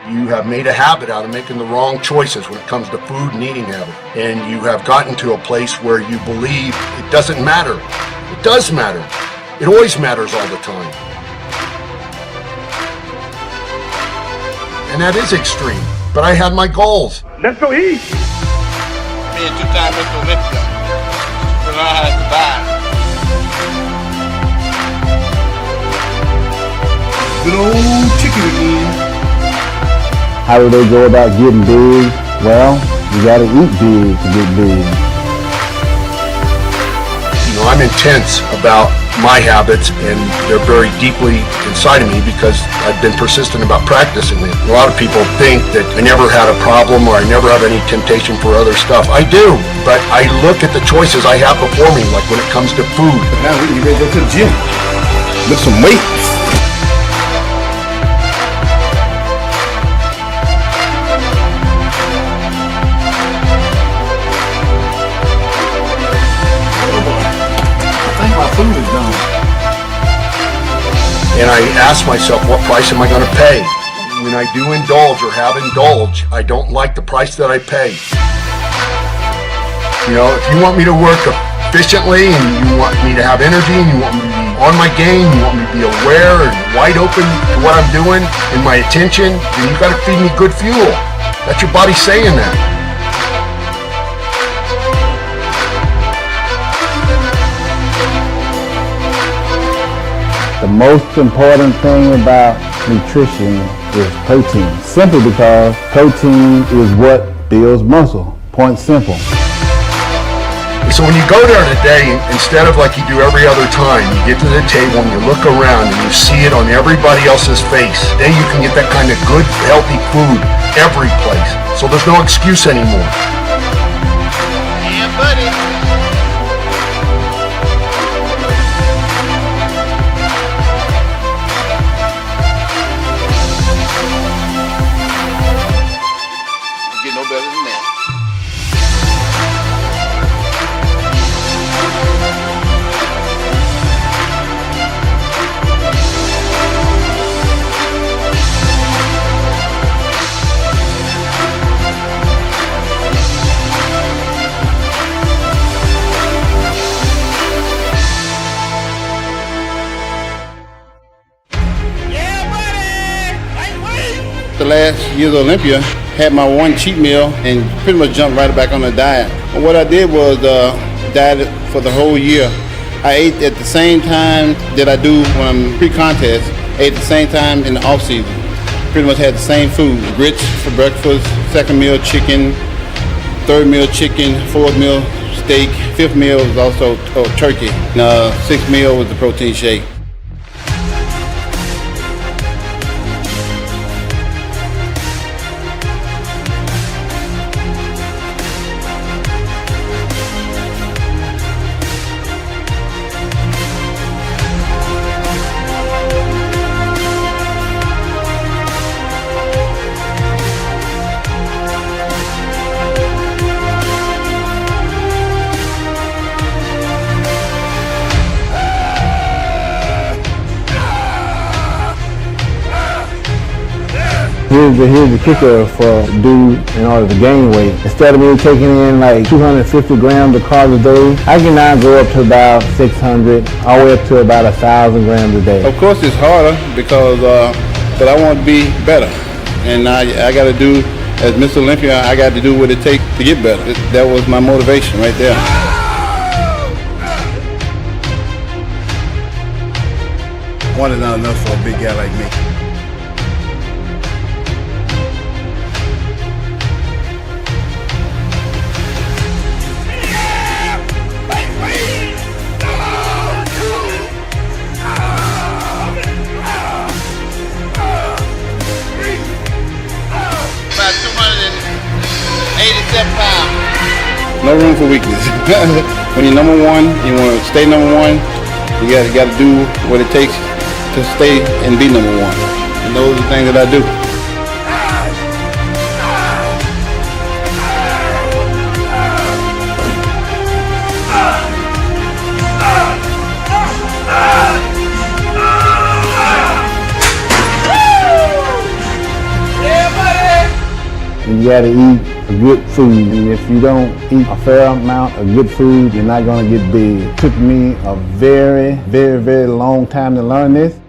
You have made a habit out of making the wrong choices when it comes to food and eating habit. And you have gotten to a place where you believe it doesn't matter. It does matter. It always matters all the time. And that is extreme. But I had my goals. Let's go eat. Me and two-time Mr. Olympia. To learn how to survive. Good old chicken again. How do they go about getting big? Well, you gotta eat big to get big. You know, I'm intense about my habits, and they're very deeply inside of me because I've been persistent about practicing them. A lot of people think that I never had a problem or I never have any temptation for other stuff. I do, but I look at the choices I have before me, like when it comes to food. Now we can go to the gym. Lift some weights. Food is done. And I ask myself, what price am I going to pay? When I do indulge or have indulged, I don't like the price that I pay. You know, if you want me to work efficiently and you want me to have energy and you want me to be on my game, you want me to be aware and wide open to what I'm doing and my attention, then you've got to feed me good fuel. That's your body saying that. The most important thing about nutrition is protein, simply because protein is what builds muscle, point simple. So when you go there today, instead of like you do every other time, you get to the table and you look around and you see it on everybody else's face. Then you can get that kind of good, healthy food every place. So there's no excuse anymore. Yeah, buddy. The last year's Olympia, had my one cheat meal and pretty much jumped right back on the diet. And what I did was dieted for the whole year. I ate at the same time that I do when I'm pre-contest, ate at the same time in the off season. Pretty much had the same food, grits for breakfast, second meal chicken, third meal chicken, fourth meal steak, fifth meal was also turkey, and sixth meal was the protein shake. Here's the kicker for a dude in order to gain weight. Instead of me taking in like 250 grams of carbs a day, I can now go up to about 600, all the way up to about 1,000 grams a day. Of course it's harder because, but I want to be better. And I got to do, as Mr. Olympia, I got to do what it takes to get better. That was my motivation right there. One is not enough for a big guy like me. About 287 pounds. No room for weakness. When you're number one, you want to stay number one. You got to do what it takes to stay and be number one. And those are the things that I do. Yeah, you gotta eat good food. And if you don't eat a fair amount of good food, you're not gonna get big. It took me a very long time to learn this.